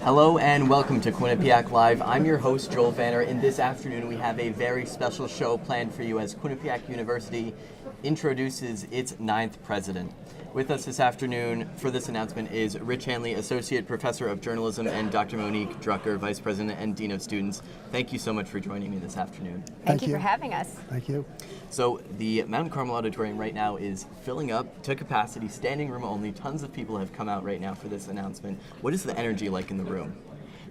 Hello and welcome to Quinnipiac Live. I'm your host, Joel Vanner, and this afternoon we have a very special show planned for you as Quinnipiac University introduces its 9th president. With us this afternoon for this announcement is Rich Hanley, Associate Professor of Journalism, and Dr. Monique Drucker, Vice President and Dean of Students. Thank you so much for joining me this afternoon. Thank you for having us. Thank you. So the Mount Carmel Auditorium right now is filling up to capacity, standing room only. Tons of people have come out right now for this announcement. What is the energy like in the room?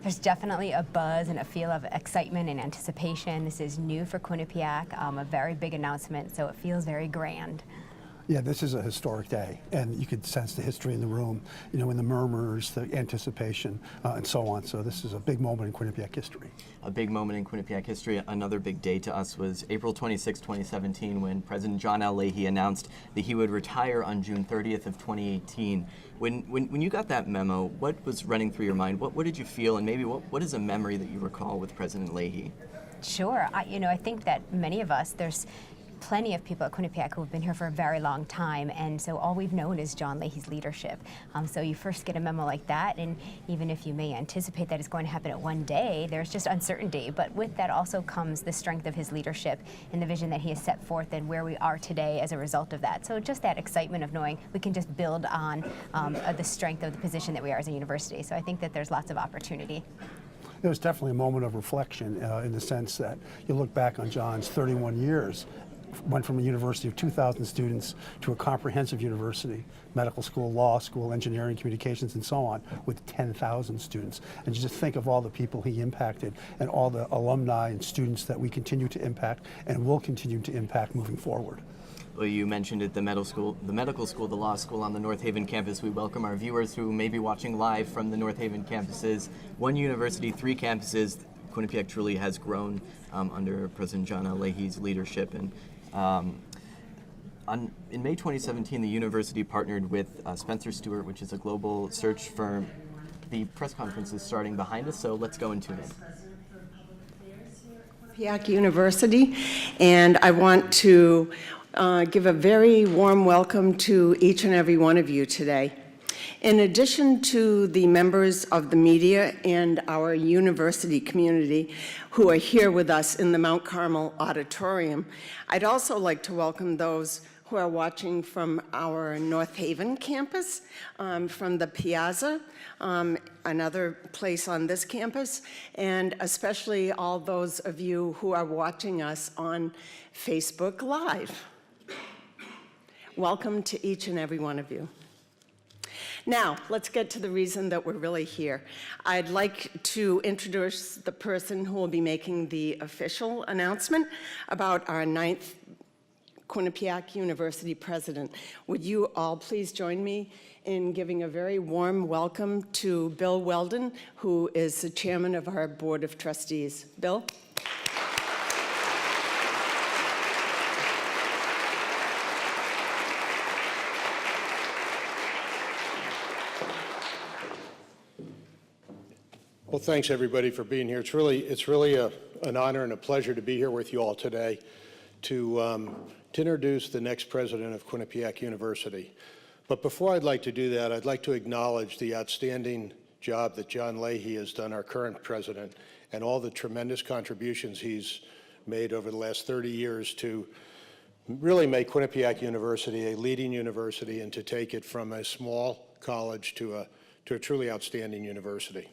There's definitely a buzz and a feel of excitement and anticipation. This is new for Quinnipiac, a very big announcement, so it feels very grand. Yeah, this is a historic day, and you could sense the history in the room, you know, in the murmurs, the anticipation, and so on. So this is a big moment in Quinnipiac history. A big moment in Quinnipiac history. Another big day to us was April 26, 2017, when President John L. Leahy announced that he would retire on June 30th of 2018. When you got that memo, what was running through your mind? What did you feel, and maybe what is a memory that you recall with President Leahy? Sure. I think that many of us, there's plenty of people at Quinnipiac who have been here for a very long time, and so all we've known is John Leahy's leadership. So you first get a memo like that, and even if you may anticipate that it's going to happen at one day, there's just uncertainty. But with that also comes the strength of his leadership and the vision that he has set forth and where we are today as a result of that. So just that excitement of knowing we can just build on the strength of the position that we are as a university. So I think that there's lots of opportunity. It was definitely a moment of reflection in the sense that you look back on John's 31 years, went from a university of 2,000 students to a comprehensive university, medical school, law school, engineering, communications, and so on, with 10,000 students. And you just think of all the people he impacted and all the alumni and students that we continue to impact and will continue to impact moving forward. Well, you mentioned it, the medical school, the law school on the North Haven campus. We welcome our viewers who may be watching live from the North Haven campuses. One university, 3 campuses. Quinnipiac truly has grown under President John L. Leahy's leadership. And in May 2017, the university partnered with Spencer Stewart, which is a global search firm. The press conference is starting behind us, so let's go and tune in. Quinnipiac University, and I want to give a very warm welcome to each and every one of you today. In addition to the members of the media and our university community who are here with us in the Mount Carmel Auditorium, I'd also like to welcome those who are watching from our North Haven campus, from the Piazza, another place on this campus, and especially all those of you who are watching us on Facebook Live. Welcome to each and every one of you. Now, let's get to the reason that we're really here. I'd like to introduce the person who will be making the official announcement about our 9th Quinnipiac University president. Would you all please join me in giving a very warm welcome to Bill Weldon, who is the chairman of our Board of Trustees. Bill? Well, thanks everybody for being here. It's really an honor and a pleasure to be here with you all today to introduce the next president of Quinnipiac University. But before I'd like to do that, I'd like to acknowledge the outstanding job that John Leahy has done, our current president, and all the tremendous contributions he's made over the last 30 years to really make Quinnipiac University a leading university and to take it from a small college to a truly outstanding university.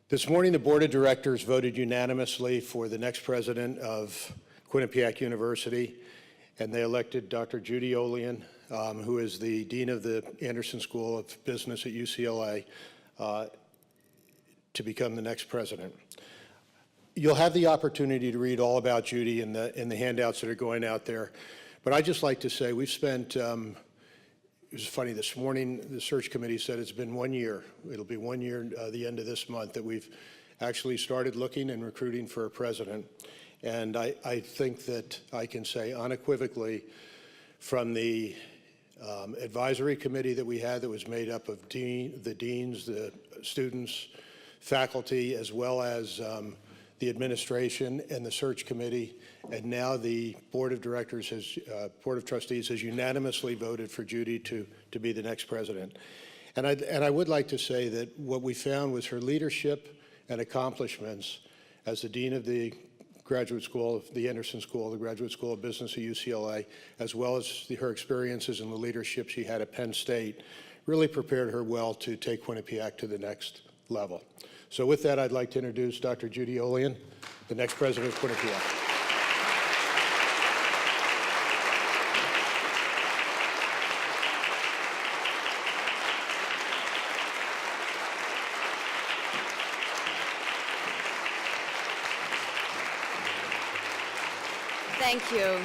This morning, the Board of Directors voted unanimously for the next president of Quinnipiac University, and they elected Dr. Judy Olien, who is the Dean of the Anderson School of Business at UCLA, to become the next president. You'll have the opportunity to read all about Judy in the handouts that are going out there, but I'd just like to say we've spent it was funny, this morning the search committee said it's been 1 year. It'll be 1 year the end of this month that we've actually started looking and recruiting for a president. And I think that I can say unequivocally from the advisory committee that we had that was made up of the deans, the students, faculty, as well as the administration and the search committee, and now the Board of Trustees has unanimously voted for Judy to be the next president. And I would like to say that what we found was her leadership and accomplishments as the Dean of the Graduate School of the Anderson School, the Graduate School of Business at UCLA, as well as her experiences and the leadership she had at Penn State, really prepared her well to take Quinnipiac to the next level. So with that, I'd like to introduce Dr. Judy Olien, the next president of Quinnipiac. Thank you.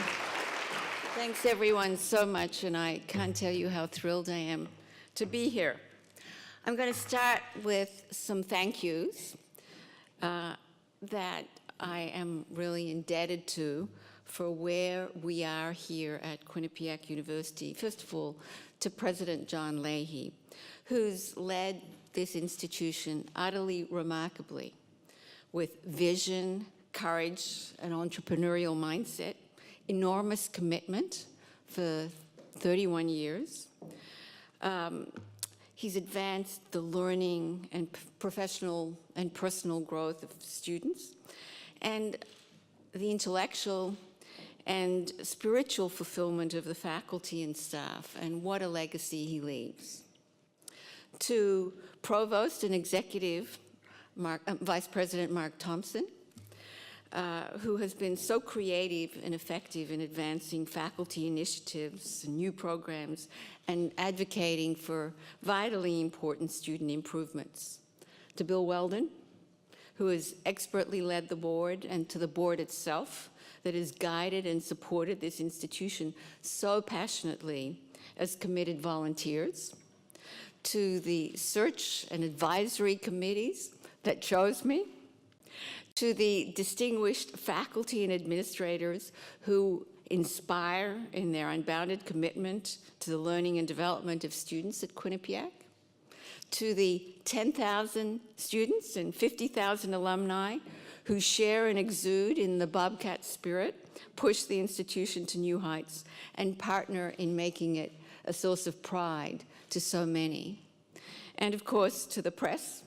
Thanks everyone so much, and I can't tell you how thrilled I am to be here. I'm going to start with some thank yous that I am really indebted to for where we are here at Quinnipiac University. First of all, to President John Leahy, who's led this institution utterly remarkably with vision, courage, and entrepreneurial mindset, enormous commitment for 31 years. He's advanced the learning and professional and personal growth of students, and the intellectual and spiritual fulfillment of the faculty and staff, and what a legacy he leaves. To Provost and Executive Vice President Mark Thompson, who has been so creative and effective in advancing faculty initiatives and new programs and advocating for vitally important student improvements. To Bill Weldon, who has expertly led the board, and to the board itself that has guided and supported this institution so passionately as committed volunteers. To the search and advisory committees that chose me. To the distinguished faculty and administrators who inspire in their unbounded commitment to the learning and development of students at Quinnipiac. To the 10,000 students and 50,000 alumni who share and exude in the Bobcat spirit, push the institution to new heights, and partner in making it a source of pride to so many. And of course, to the press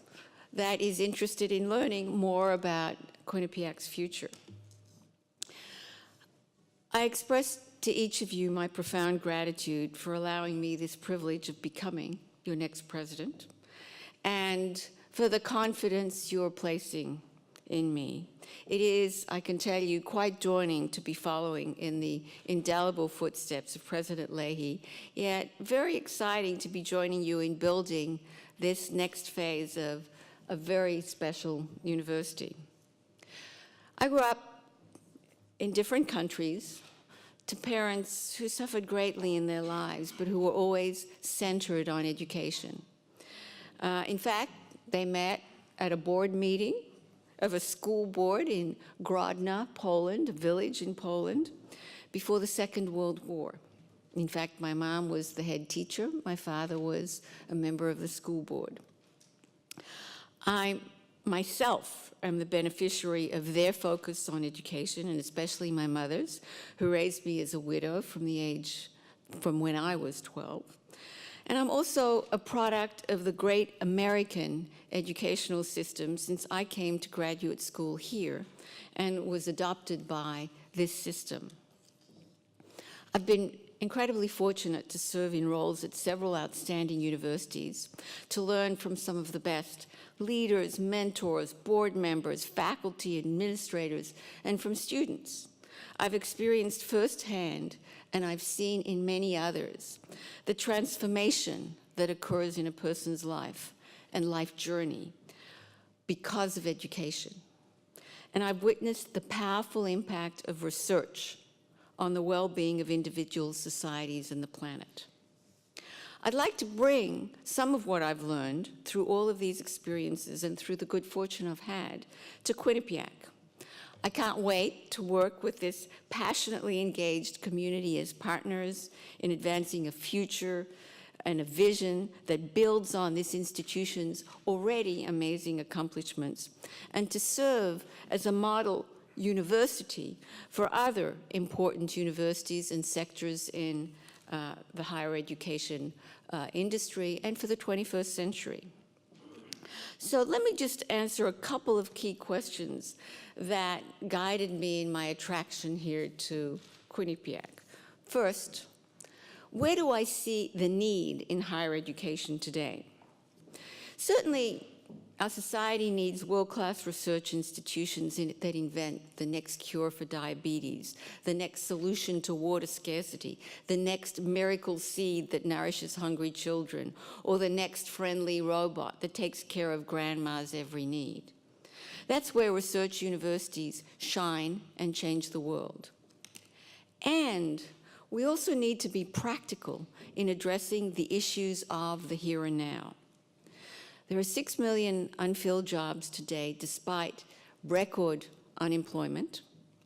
that is interested in learning more about Quinnipiac's future. I express to each of you my profound gratitude for allowing me this privilege of becoming your next president, and for the confidence you're placing in me. It is, I can tell you, quite daunting to be following in the indelible footsteps of President Leahy, yet very exciting to be joining you in building this next phase of a very special university. I grew up in different countries to parents who suffered greatly in their lives, but who were always centered on education. In fact, they met at a board meeting of a school board in Grodno, Poland, a village in Poland, before the Second World War. In fact, my mom was the head teacher. My father was a member of the school board. I myself am the beneficiary of their focus on education, and especially my mother's, who raised me as a widow from when I was 12. And I'm also a product of the great American educational system, since I came to graduate school here and was adopted by this system. I've been incredibly fortunate to serve in roles at several outstanding universities, to learn from some of the best leaders, mentors, board members, faculty, administrators, and from students. I've experienced firsthand, and I've seen in many others, the transformation that occurs in a person's life and life journey because of education. And I've witnessed the powerful impact of research on the well-being of individuals, societies, and the planet. I'd like to bring some of what I've learned through all of these experiences and through the good fortune I've had to Quinnipiac. I can't wait to work with this passionately engaged community as partners in advancing a future and a vision that builds on this institution's already amazing accomplishments, and to serve as a model university for other important universities and sectors in the higher education industry and for the 21st century. So let me just answer a couple of key questions that guided me in my attraction here to Quinnipiac. First, where do I see the need in higher education today? Certainly, our society needs world-class research institutions that invent the next cure for diabetes, the next solution to water scarcity, the next miracle seed that nourishes hungry children, or the next friendly robot that takes care of grandma's every need. That's where research universities shine and change the world. And we also need to be practical in addressing the issues of the here and now. There are 6 million unfilled jobs today despite record employment,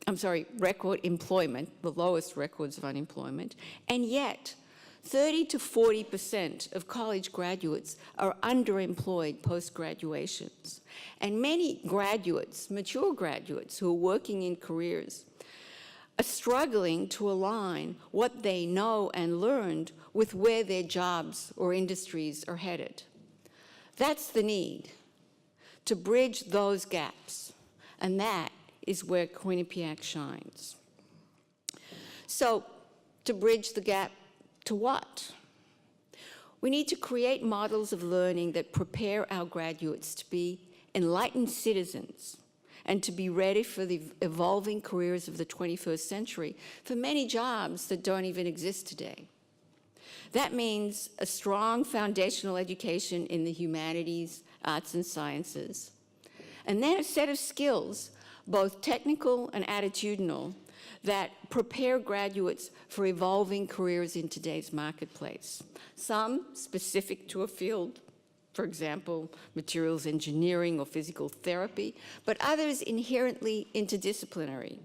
the lowest records of unemployment, and yet 30 to 40% of college graduates are underemployed post-graduations. And many graduates, mature graduates who are working in careers, are struggling to align what they know and learned with where their jobs or industries are headed. That's the need, to bridge those gaps, and that is where Quinnipiac shines. So, to bridge the gap to what? We need to create models of learning that prepare our graduates to be enlightened citizens and to be ready for the evolving careers of the 21st century for many jobs that don't even exist today. That means a strong foundational education in the humanities, arts, and sciences, and then a set of skills, both technical and attitudinal, that prepare graduates for evolving careers in today's marketplace. Some specific to a field, for example, materials engineering or physical therapy, but others inherently interdisciplinary,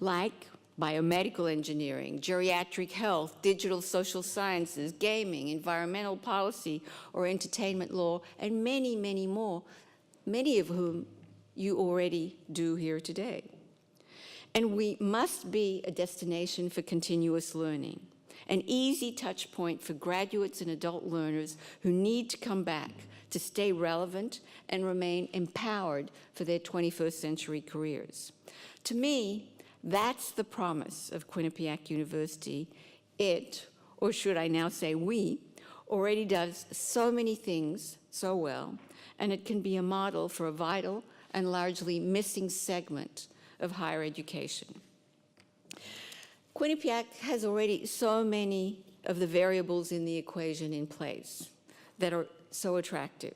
like biomedical engineering, geriatric health, digital social sciences, gaming, environmental policy, or entertainment law, and many, many more, many of whom you already do here today. And we must be a destination for continuous learning, an easy touch point for graduates and adult learners who need to come back to stay relevant and remain empowered for their 21st century careers. To me, that's the promise of Quinnipiac University. It, or should I now say we, already does so many things so well, and it can be a model for a vital and largely missing segment of higher education. Quinnipiac has already so many of the variables in the equation in place that are so attractive.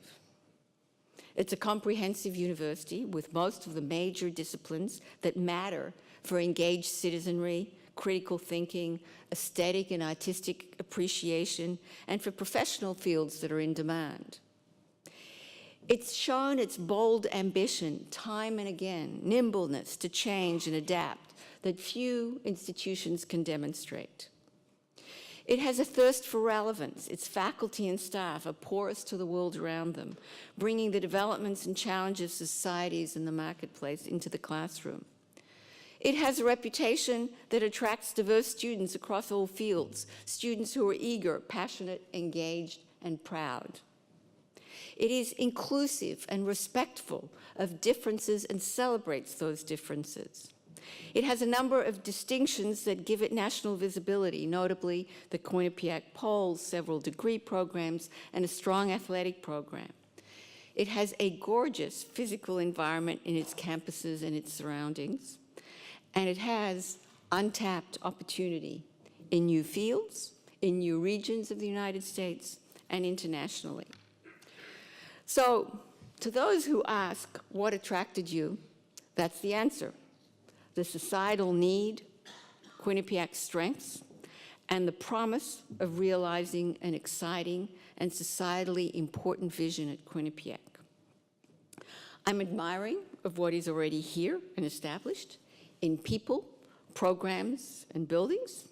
It's a comprehensive university with most of the major disciplines that matter for engaged citizenry, critical thinking, aesthetic and artistic appreciation, and for professional fields that are in demand. It's shown its bold ambition time and again, nimbleness to change and adapt that few institutions can demonstrate. It has a thirst for relevance. Its faculty and staff are porous to the world around them, bringing the developments and challenges of societies and the marketplace into the classroom. It has a reputation that attracts diverse students across all fields, students who are eager, passionate, engaged, and proud. It is inclusive and respectful of differences and celebrates those differences. It has a number of distinctions that give it national visibility, notably the Quinnipiac Polls, several degree programs, and a strong athletic program. It has a gorgeous physical environment in its campuses and its surroundings, and it has untapped opportunity in new fields, in new regions of the United States, and internationally. So, to those who ask what attracted you, that's the answer. The societal need, Quinnipiac's strengths, and the promise of realizing an exciting and societally important vision at Quinnipiac. I'm admiring of what is already here and established in people, programs, and buildings,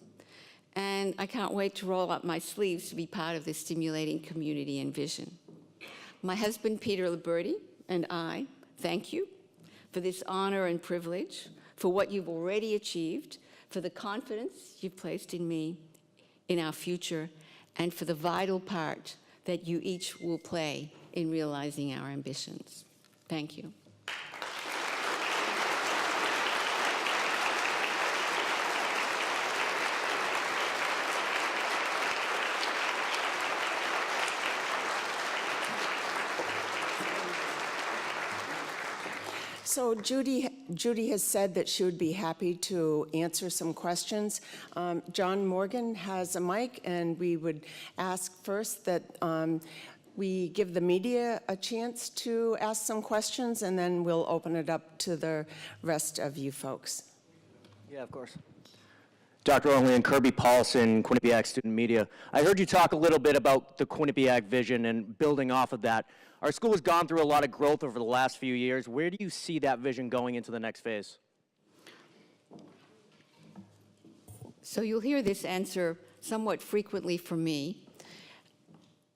and I can't wait to roll up my sleeves to be part of this stimulating community and vision. My husband, Peter Liberti, and I thank you for this honor and privilege, for what you've already achieved, for the confidence you've placed in me, in our future and for the vital part that you each will play in realizing our ambitions. Thank you. So Judy has said that she would be happy to answer some questions. John Morgan has a mic, and we would ask first that we give the media a chance to ask some questions, and then we'll open it up to the rest of you folks. Yeah, of course. Dr. Olien, Kirby Paulson, Quinnipiac Student Media. I heard you talk a little bit about the Quinnipiac vision and building off of that. Our school has gone through a lot of growth over the last few years. Where do you see that vision going into the next phase? So you'll hear this answer somewhat frequently from me.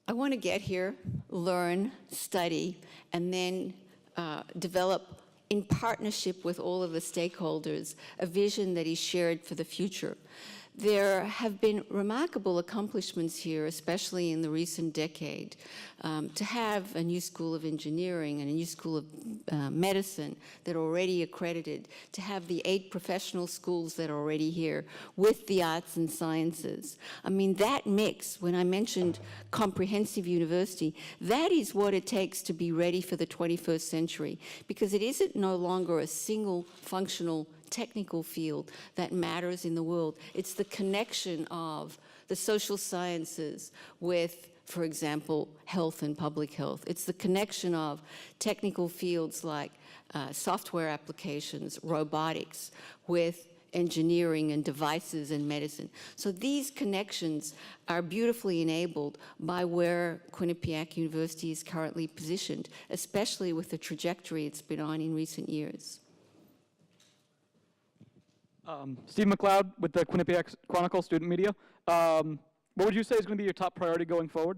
I want to get here, learn, study, and then develop in partnership with all of the stakeholders a vision that is shared for the future. There have been remarkable accomplishments here, especially in the recent decade. To have a new school of engineering and a new school of medicine that are already accredited, to have the 8 professional schools that are already here with the arts and sciences. I mean, that mix, when I mentioned comprehensive university, that is what it takes to be ready for the 21st century, because it isn't no longer a single functional technical field that matters in the world. It's the connection of the social sciences with, for example, health and public health. It's the connection of technical fields like software applications, robotics, with engineering and devices and medicine. So these connections are beautifully enabled by where Quinnipiac University is currently positioned, especially with the trajectory it's been on in recent years. Steve McLeod with the Quinnipiac Chronicle Student Media. What would you say is going to be your top priority going forward?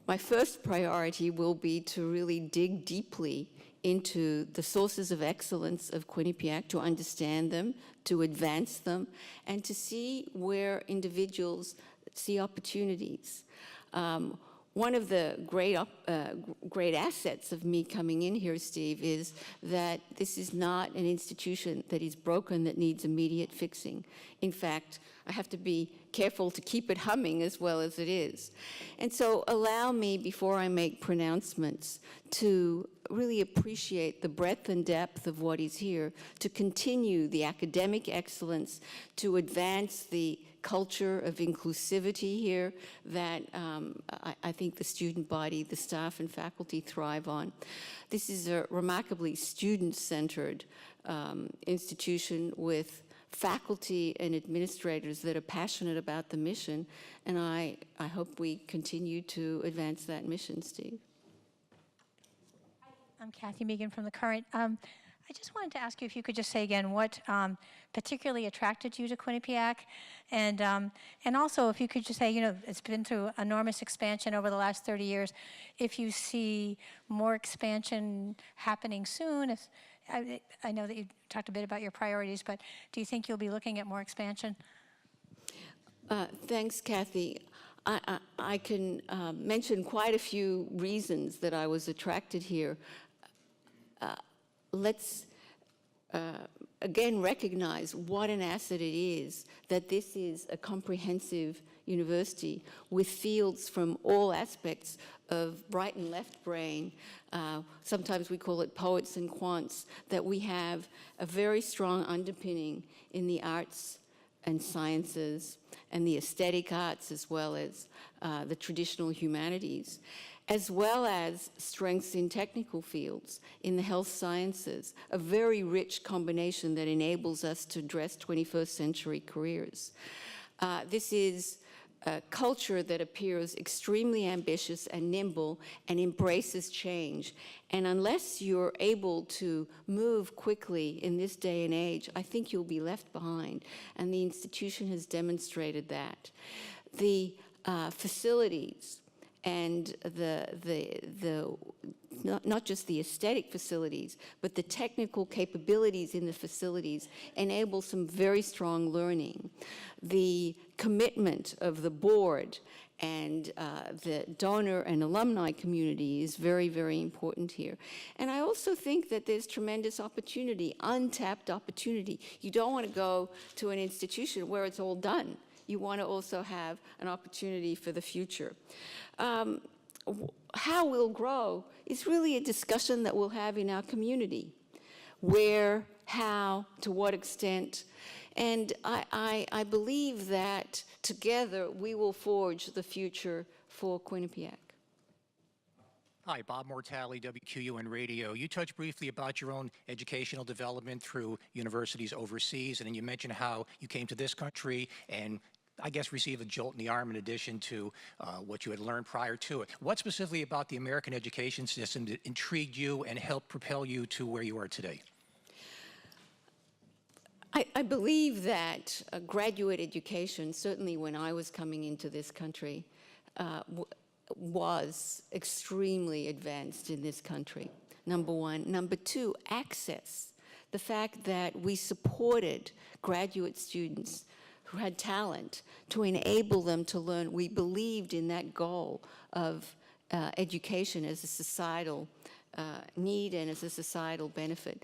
My first priority will be to really dig deeply into the sources of excellence of Quinnipiac, to understand them, to advance them, and to see where individuals see opportunities. One of the great assets of me coming in here, Steve, is that this is not an institution that is broken, that needs immediate fixing. In fact, I have to be careful to keep it humming as well as it is. And so allow me, before I make pronouncements, to really appreciate the breadth and depth of what is here, to continue the academic excellence, to advance the culture of inclusivity here that I think the student body, the staff and faculty thrive on. This is a remarkably student-centered institution with faculty and administrators that are passionate about the mission, and I hope we continue to advance that mission, Steve. I'm Kathy Megan from The Current. I just wanted to ask you if you could just say again what particularly attracted you to Quinnipiac, and also if you could just say, you know, it's been through enormous expansion over the last 30 years. If you see more expansion happening soon, I know that you talked a bit about your priorities, but do you think you'll be looking at more expansion? Thanks, Kathy. I can mention quite a few reasons that I was attracted here. Let's again recognize what an asset it is that this is a comprehensive university with fields from all aspects of right and left brain. Sometimes we call it poets and quants, that we have a very strong underpinning in the arts and sciences and the aesthetic arts, as well as the traditional humanities, as well as strengths in technical fields, in the health sciences, a very rich combination that enables us to address 21st century careers. This is a culture that appears extremely ambitious and nimble and embraces change. And unless you're able to move quickly in this day and age, I think you'll be left behind. And the institution has demonstrated that. The facilities and not just the aesthetic facilities, but the technical capabilities in the facilities enable some very strong learning. The commitment of the board and the donor and alumni community is very, very important here. And I also think that there's tremendous opportunity, untapped opportunity. You don't want to go to an institution where it's all done. You want to also have an opportunity for the future. How we'll grow is really a discussion that we'll have in our community. Where, how, to what extent. And I believe that together we will forge the future for Quinnipiac. Hi, Bob Mortale, WQUN Radio. You touched briefly about your own educational development through universities overseas, and then you mentioned how you came to this country and I guess received a jolt in the arm in addition to what you had learned prior to it. What specifically about the American education system that intrigued you and helped propel you to where you are today? I believe that graduate education, certainly when I was coming into this country, was extremely advanced in this country, number one. Number two, access. The fact that we supported graduate students who had talent to enable them to learn. We believed in that goal of education as a societal need and as a societal benefit.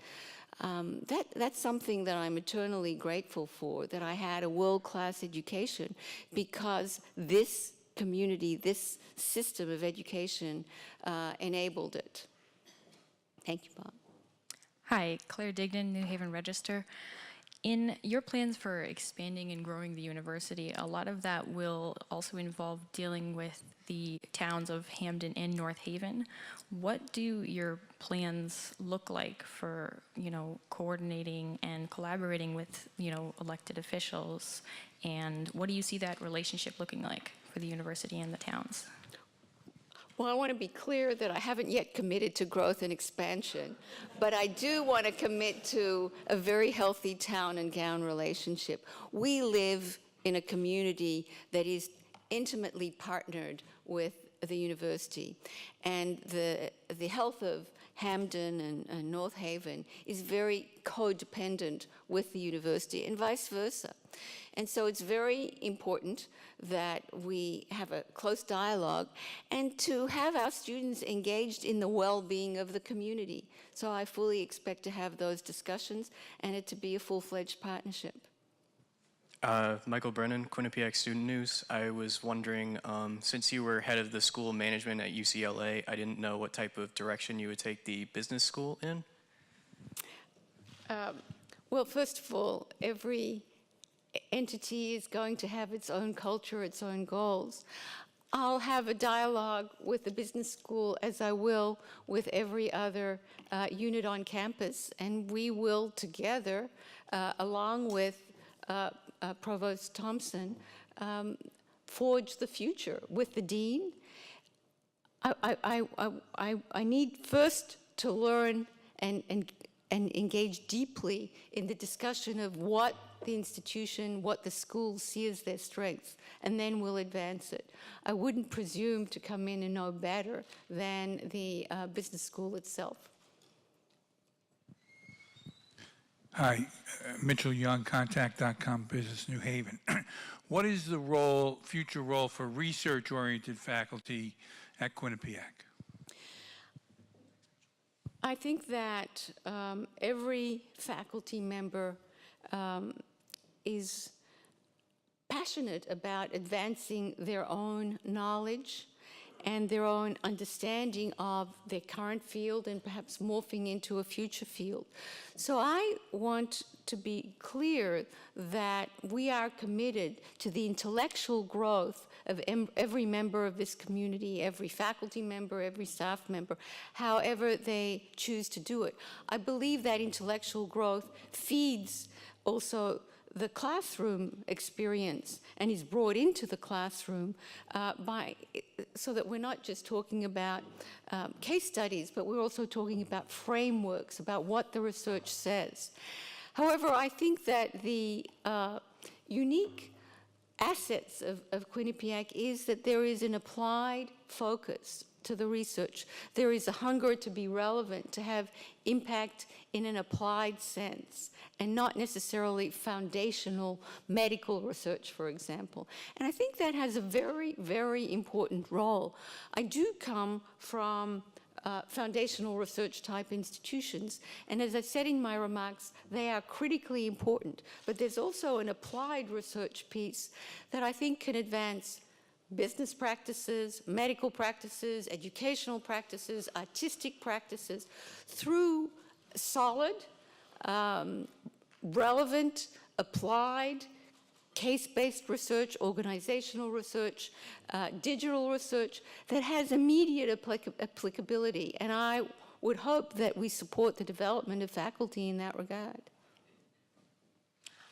That's something that I'm eternally grateful for, that I had a world-class education, because this community, this system of education enabled it. Thank you, Bob. Hi, Claire Dignan, New Haven Register. In your plans for expanding and growing the university, a lot of that will also involve dealing with the towns of Hamden and North Haven. What do your plans look like for, coordinating and collaborating with, elected officials? And what do you see that relationship looking like for the university and the towns? Well, I want to be clear that I haven't yet committed to growth and expansion, but I do want to commit to a very healthy town and gown relationship. We live in a community that is intimately partnered with the university, and the health of Hamden and North Haven is very codependent with the university and vice versa. And so it's very important that we have a close dialogue and to have our students engaged in the well-being of the community. So I fully expect to have those discussions and it to be a full-fledged partnership. Michael Brennan, Quinnipiac Student News. I was wondering, since you were head of the school management at UCLA, I didn't know what type of direction you would take the business school in? Well, first of all, every entity is going to have its own culture, its own goals. I'll have a dialogue with the business school, as I will with every other unit on campus, and we will together, along with Provost Thompson, forge the future with the dean. I need first to learn and engage deeply in the discussion of what the institution, what the school see as their strengths, and then we'll advance it. I wouldn't presume to come in and know better than the business school itself. Hi, Mitchell Young, Contact.com, Business New Haven. What is the role, future role for research-oriented faculty at Quinnipiac? I think that every faculty member is passionate about advancing their own knowledge and their own understanding of their current field and perhaps morphing into a future field. So I want to be clear that we are committed to the intellectual growth of every member of this community, every faculty member, every staff member, however they choose to do it. I believe that intellectual growth feeds also the classroom experience and is brought into the classroom so that we're not just talking about case studies, but we're also talking about frameworks, about what the research says. However, I think that the unique assets of Quinnipiac is that there is an applied focus to the research. There is a hunger to be relevant, to have impact in an applied sense, and not necessarily foundational medical research, for example. And I think that has a very, very important role. I do come from foundational research type institutions, and as I said in my remarks, they are critically important. But there's also an applied research piece that I think can advance business practices, medical practices, educational practices, artistic practices through solid, relevant, applied, case-based research, organizational research, digital research that has immediate applicability. And I would hope that we support the development of faculty in that regard.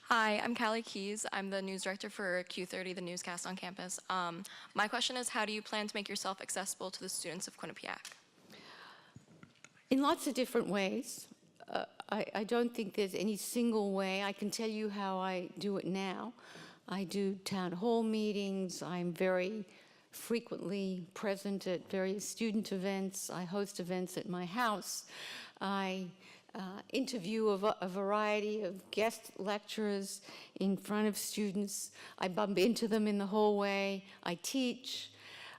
Hi, I'm Callie Keys. I'm the news director for Q30, the newscast on campus. My question is, how do you plan to make yourself accessible to the students of Quinnipiac? In lots of different ways. I don't think there's any single way. I can tell you how I do it now. I do town hall meetings. I'm very frequently present at various student events. I host events at my house. I interview a variety of guest lecturers in front of students. I bump into them in the hallway. I teach.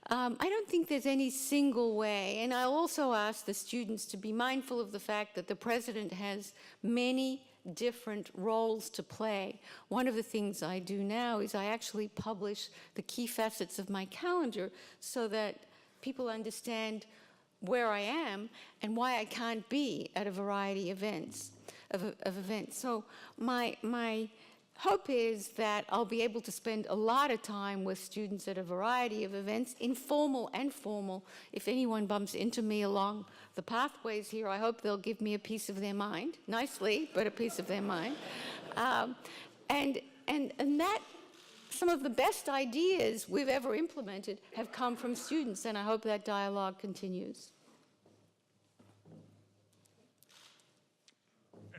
I don't think there's any single way. And I also ask the students to be mindful of the fact that the president has many different roles to play. One of the things I do now is I actually publish the key facets of my calendar so that people understand where I am and why I can't be at a variety of events. So my hope is that I'll be able to spend a lot of time with students at a variety of events, informal and formal. If anyone bumps into me along the pathways here, I hope they'll give me a piece of their mind, nicely, but a piece of their mind. And that, some of the best ideas we've ever implemented have come from students, and I hope that dialogue continues.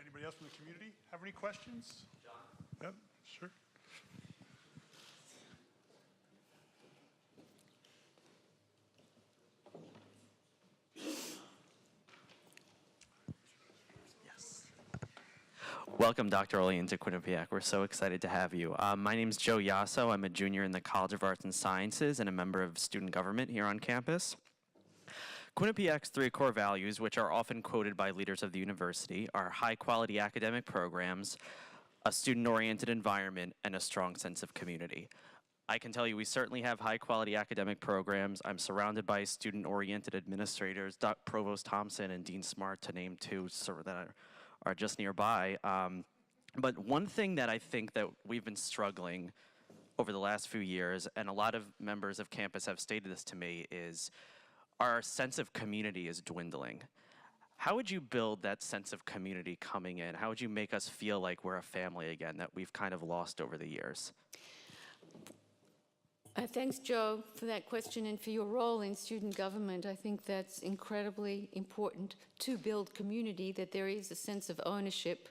Anybody else from the community have any questions? Yep, sure. Yes. Welcome, Dr. Olien, to Quinnipiac. We're so excited to have you. My name's Joe Yasso. I'm a junior in the College of Arts and Sciences and a member of student government here on campus. Quinnipiac's 3 core values, which are often quoted by leaders of the university, are high-quality academic programs, a student-oriented environment, and a strong sense of community. I can tell you we certainly have high-quality academic programs. I'm surrounded by student-oriented administrators, Provost Thompson and Dean Smart, to name 2 that are just nearby. But one thing that I think that we've been struggling over the last few years, and a lot of members of campus have stated this to me, is our sense of community is dwindling. How would you build that sense of community coming in? How would you make us feel like we're a family again that we've kind of lost over the years? Thanks, Joe, for that question and for your role in student government. I think that's incredibly important to build community, that there is a sense of ownership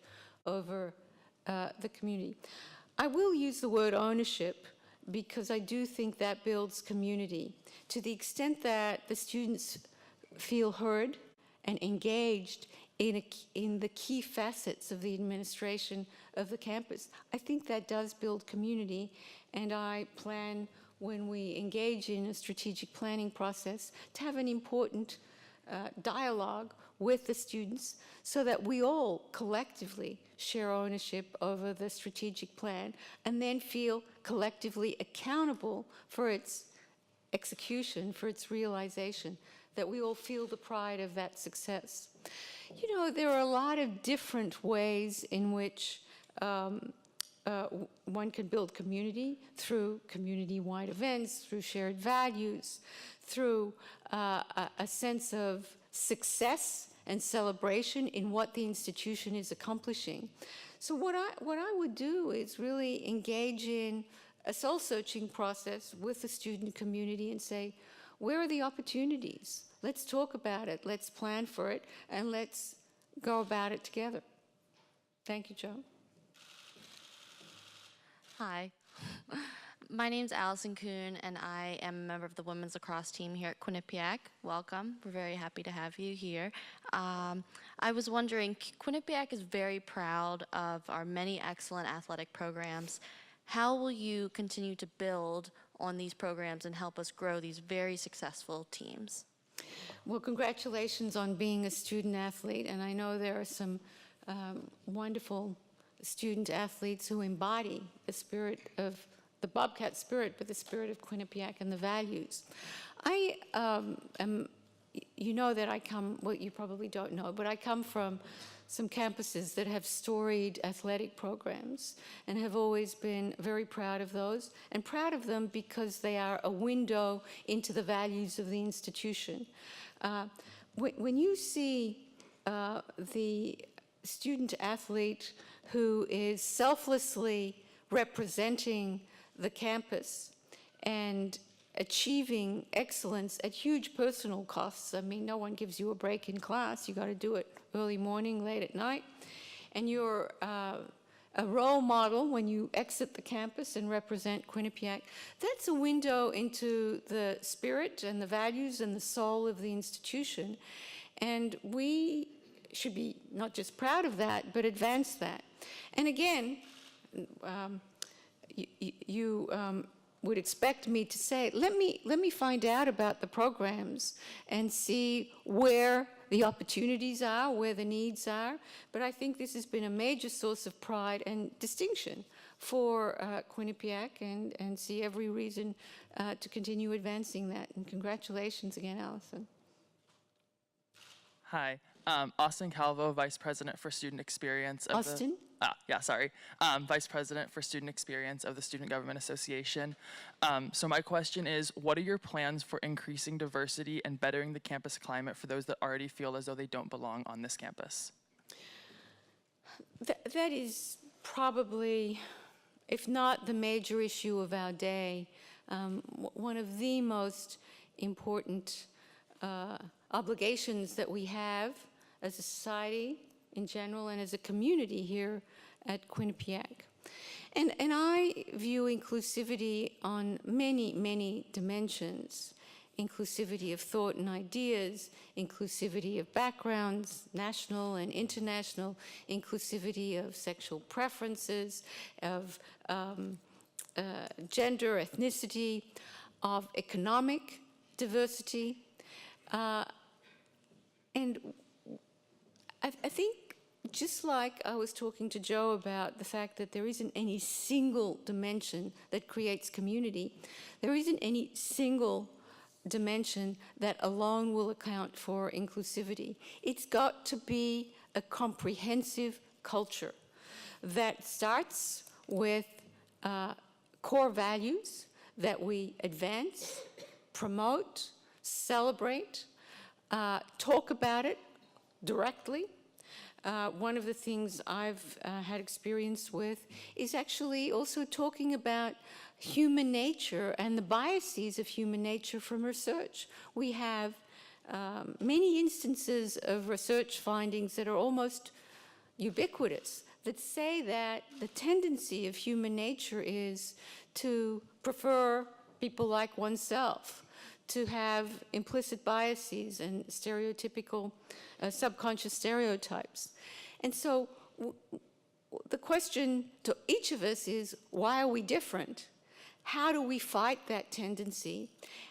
over the community. I will use the word ownership because I do think that builds community. To the extent that the students feel heard and engaged in the key facets of the administration of the campus, I think that does build community, and I plan, when we engage in a strategic planning process, to have an important dialogue with the students so that we all collectively share ownership over the strategic plan and then feel collectively accountable for its execution, for its realization, that we all feel the pride of that success. You know, there are a lot of different ways in which one can build community, through community-wide events, through shared values, through a sense of success and celebration in what the institution is accomplishing. So what I would do is really engage in a soul-searching process with the student community and say, where are the opportunities? Let's talk about it, let's plan for it, and let's go about it together. Thank you, Joe. Hi. My name's Allison Kuhn, and I am a member of the women's lacrosse team here at Quinnipiac. Welcome. We're very happy to have you here. I was wondering, Quinnipiac is very proud of our many excellent athletic programs. How will you continue to build on these programs and help us grow these very successful teams? Well, congratulations on being a student athlete, and I know there are some wonderful student athletes who embody the spirit of the Bobcat spirit, but the spirit of Quinnipiac and the values. I am, you know that I come, well, you probably don't know, but I come from some campuses that have storied athletic programs and have always been very proud of those, and proud of them because they are a window into the values of the institution. When you see the student athlete who is selflessly representing the campus and achieving excellence at huge personal costs. I mean, no one gives you a break in class. You got to do it early morning, late at night. And you're a role model when you exit the campus and represent Quinnipiac. That's a window into the spirit and the values and the soul of the institution. And we should be not just proud of that, but advance that. And again, you would expect me to say, let me find out about the programs and see where the opportunities are, where the needs are. But I think this has been a major source of pride and distinction for Quinnipiac, and see every reason to continue advancing that. And congratulations again, Allison. Hi, Austin Calvo, Vice President for Student Experience. Austin? Vice President for Student Experience of the Student Government Association. So my question is, what are your plans for increasing diversity and bettering the campus climate for those that already feel as though they don't belong on this campus? That is probably, if not the major issue of our day, one of the most important obligations that we have as a society in general and as a community here at Quinnipiac. And I view inclusivity on many, many dimensions. Inclusivity of thought and ideas, inclusivity of backgrounds, national and international, inclusivity of sexual preferences, of gender, ethnicity, of economic diversity. And I think, just like I was talking to Joe about the fact that there isn't any single dimension that creates community, there isn't any single dimension that alone will account for inclusivity. It's got to be a comprehensive culture that starts with core values that we advance, promote, celebrate, talk about it directly. One of the things I've had experience with is actually also talking about human nature and the biases of human nature from research. We have many instances of research findings that are almost ubiquitous that say that the tendency of human nature is to prefer people like oneself, to have implicit biases and stereotypical, subconscious stereotypes. And so the question to each of us is, why are we different? How do we fight that tendency?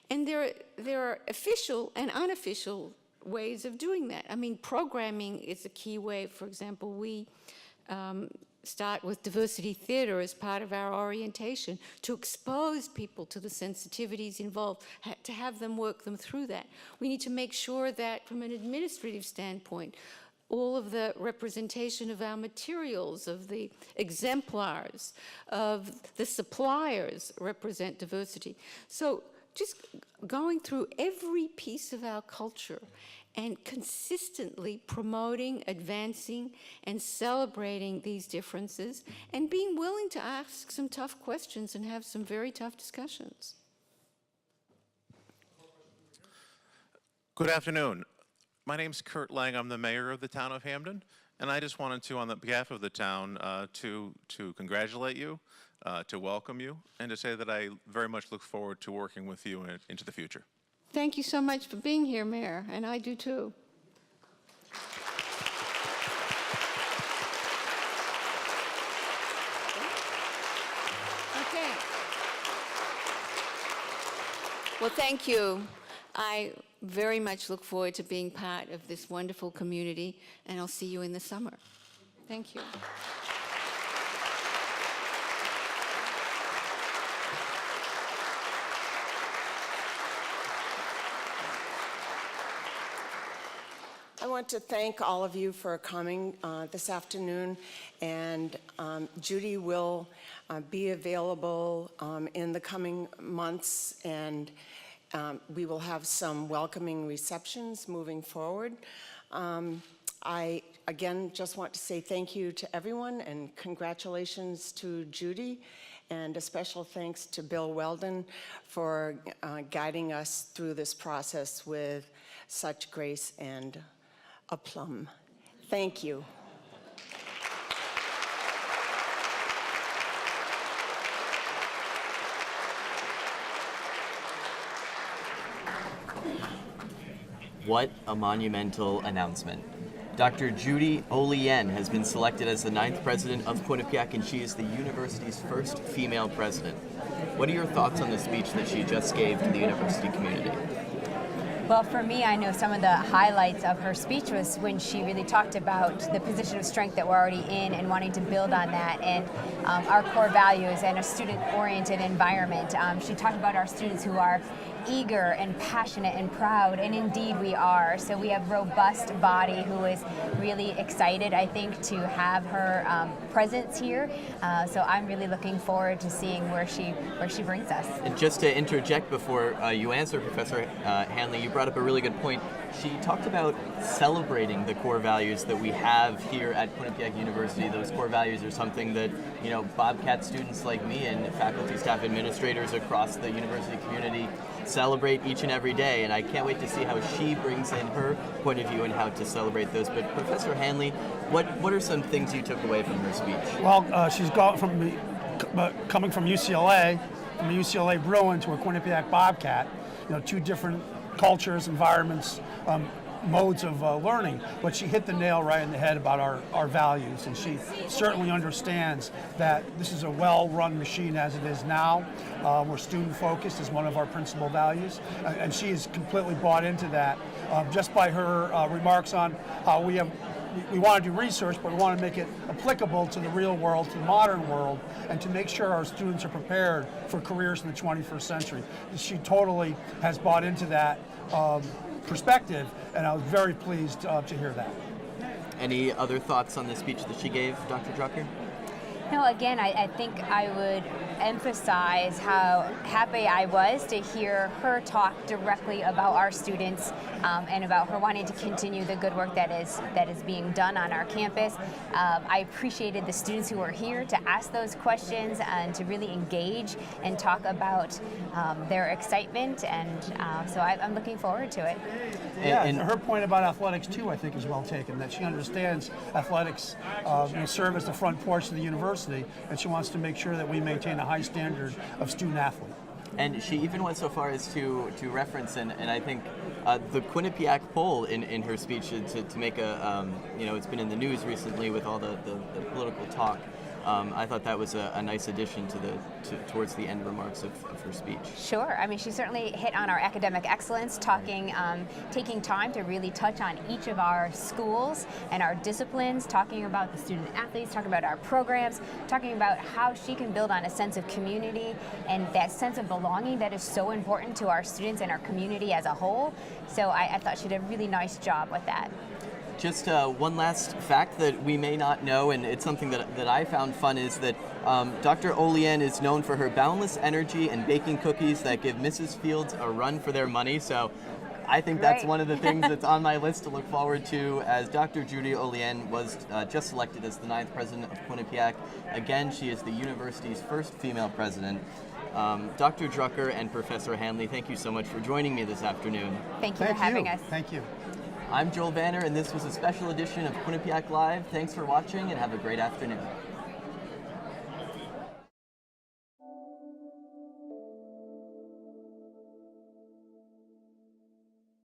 And there are official and unofficial ways of doing that. I mean, programming is a key way. For example, we start with diversity theater as part of our orientation to expose people to the sensitivities involved, to have them work them through that. We need to make sure that from an administrative standpoint, all of the representation of our materials, of the exemplars, of the suppliers represent diversity. So just going through every piece of our culture and consistently promoting, advancing, and celebrating these differences, and being willing to ask some tough questions and have some very tough discussions. Good afternoon. My name's Kurt Lang. I'm the mayor of the town of Hamden, and I just wanted to, on the behalf of the town, to congratulate you to welcome you and to say that I very much look forward to working with you into the future. Thank you so much for being here, Mayor, and I do too. Okay. Well, thank you. I very much look forward to being part of this wonderful community, and I'll see you in the summer. Thank you. I want to thank all of you for coming this afternoon, and Judy will be available in the coming months, and we will have some welcoming receptions moving forward. I, again, just want to say thank you to everyone and congratulations to Judy, and a special thanks to Bill Weldon for guiding us through this process with such grace and aplomb. Thank you. What a monumental announcement. Dr. Judy Olien has been selected as the 9th president of Quinnipiac, and she is the university's first female president. What are your thoughts on the speech that she just gave to the university community? Well, for me, I know some of the highlights of her speech was when she really talked about the position of strength that we're already in and wanting to build on that, and our core values and a student-oriented environment. She talked about our students who are eager and passionate and proud, and indeed we are. So we have robust body who is really excited, I think, to have her presence here. So I'm really looking forward to seeing where she brings us. And just to interject before you answer, Professor Hanley, you brought up a really good point. She talked about celebrating the core values that we have here at Quinnipiac University. Those core values are something that, you know, Bobcat students like me and faculty, staff, administrators across the university community celebrate each and every day, and I can't wait to see how she brings in her point of view and how to celebrate those. But Professor Hanley, what are some things you took away from her speech? Well, she's gone from coming from UCLA, from a UCLA Bruin to a Quinnipiac Bobcat, you know, two different cultures, environments, modes of learning, but she hit the nail right in the head about our values, and she certainly understands that this is a well-run machine as it is now. We're student-focused is one of our principal values, and she is completely bought into that just by her remarks on how we want to do research, but we want to make it applicable to the real world, to the modern world, and to make sure our students are prepared for careers in the 21st century. She totally has bought into that perspective, and I was very pleased to hear that. Any other thoughts on the speech that she gave, Dr. Drucker? No, again, I think I would emphasize how happy I was to hear her talk directly about our students and about her wanting to continue the good work that is being done on our campus. I appreciated the students who were here to ask those questions and to really engage and talk about their excitement, and so I'm looking forward to it. Yeah, and her point about athletics too, I think, is well taken, that she understands athletics serve as the front porch of the university, and she wants to make sure that we maintain a high standard of student athlete. And she even went so far as to reference, and I think the Quinnipiac poll in her speech to make a, it's been in the news recently with all the political talk. I thought that was a nice addition towards the end remarks of her speech. Sure. I mean, she certainly hit on our academic excellence, taking time to really touch on each of our schools and our disciplines, talking about the student athletes, talking about our programs, talking about how she can build on a sense of community and that sense of belonging that is so important to our students and our community as a whole. So I thought she did a really nice job with that. Just one last fact that we may not know, and it's something that I found fun, is that Dr. Olien is known for her boundless energy and baking cookies that give Mrs. Fields a run for their money. So I think that's one of the things that's on my list to look forward to, as Dr. Judy Olien was just selected as the 9th president of Quinnipiac. Again, she is the university's first female president. Dr. Drucker and Professor Hanley, thank you so much for joining me this afternoon. Thank you for having us. Thank you. I'm Joel Vanner, and this was a special edition of Quinnipiac Live. Thanks for watching, and have a great afternoon.